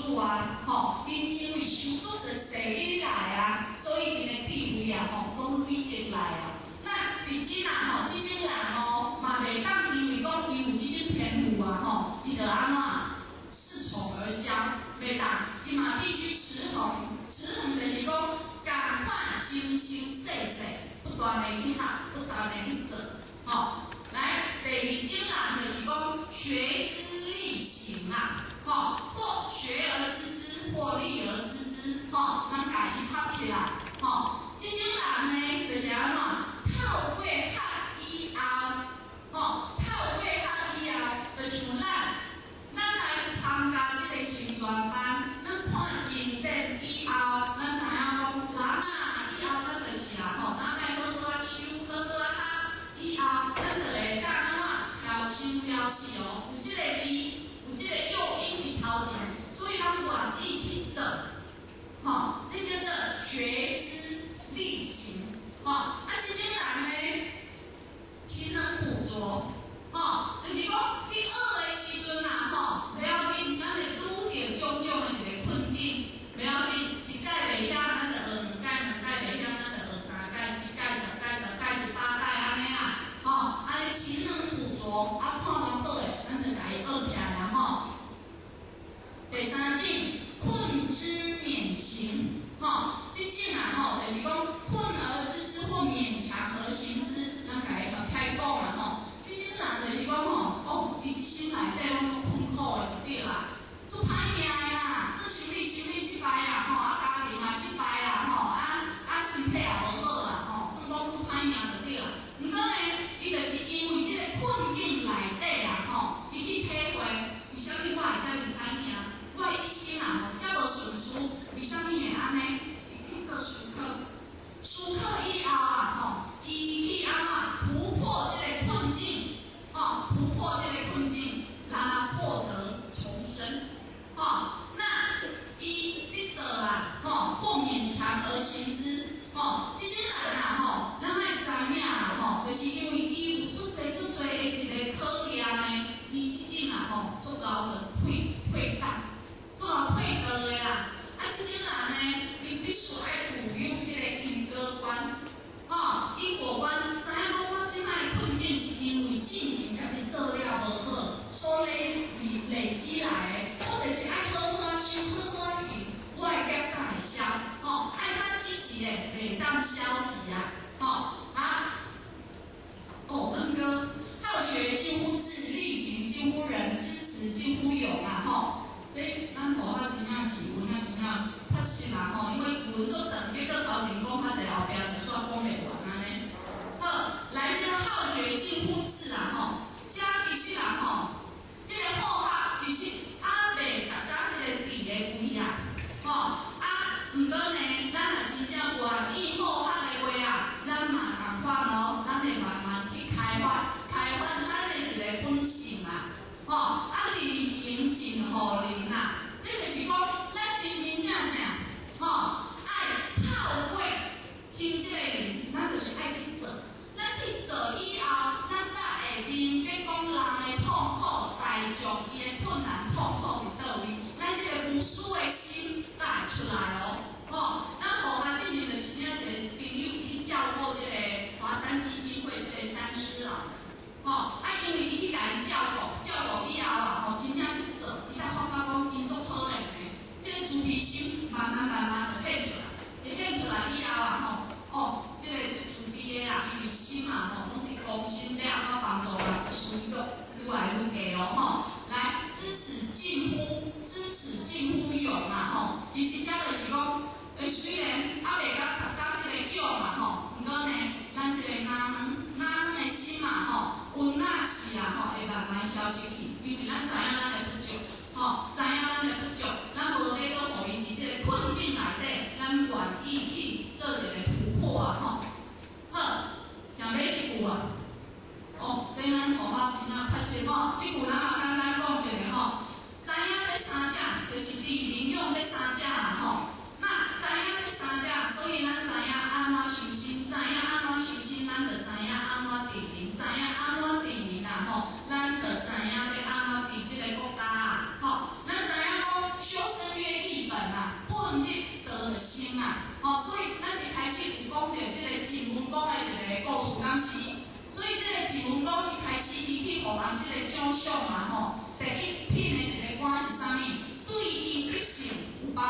主啊，因为受足一世以来啊，所以因的地位啊，拢累积来啊。那伫即啊，即种人嘛袂当因为讲伊有即种天赋啊，伊就安怎恃宠而骄，袂当，伊嘛必须持衡。持衡就是讲，赶快生生世世不断的去学，不断的去做，来，第二种人就是讲学之力行啊，或学而知之，或立而知之，咱家己学起来，即种人呢，就是安怎透过学以后，透过学以后，就像咱来参加即个成全班，咱看经典以后，咱知影讲人啊，以后咱就是咱来好好修，好好学，以后咱就会当安怎超生了死哦。有即个理，有即个诱因伫头前，所以咱愿意去做，这叫做学之力行，即种人呢，勤能补拙，就是讲你学的时阵啊，袂要紧，咱会拄着种种的一个困境，袂要紧，一届袂晓，咱就学两届，两届袂晓，咱就学三届，一届、十届、10届、18届安尼啊，安尼勤能补拙，看咱好的，咱就甲伊学起来啊，第三种，困之勉行，即种啊，就是讲困而知之或勉强而行之，咱甲伊学开讲啦即种人就是讲伊一生内底拢足困苦的，就对啦，足歹命的啦，做生理失败啊，家庭嘛失败啊，身体也无好啦，算讲足歹命就对啦。毋过呢，伊就是因为即个困境内底啊，伊去体会为虾米我会遮尔歹命，我的一生啊，遮无顺遂，为虾米会安尼？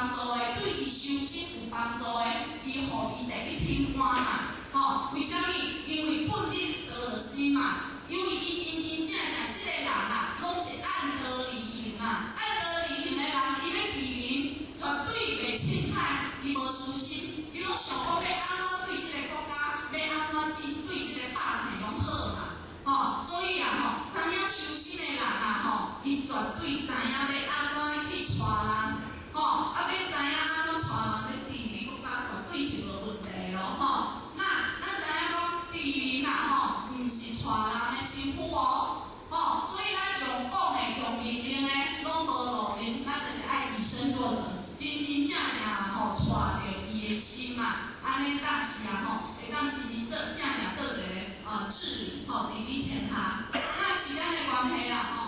帮助的，对伊修身有帮助的，伊互伊第一品官嘛。吼，为虾米？因为本日道心嘛，因为伊真真正正即个人啊，拢是按道而行嘛。按道而行的人，伊要避民，绝对袂凊彩，伊无私心，伊拢想讲要安怎对即个国家，要安怎对即个百姓拢好嘛。吼，所以啊吼，知影修身的人啊吼，伊绝对知影要安怎去带人，吼，啊要知影安怎带人要治理国家，绝对是无问题咯，吼。那咱知影讲治理啦吼，毋是带人的辛苦哦，吼，所以咱用讲的、用命令的，拢无路用，咱就是爱以身作则，真真正正吼带着伊的心嘛，安尼当时啊吼，会当真真正正做一个治理吼，治理天下。那时间的关系啊。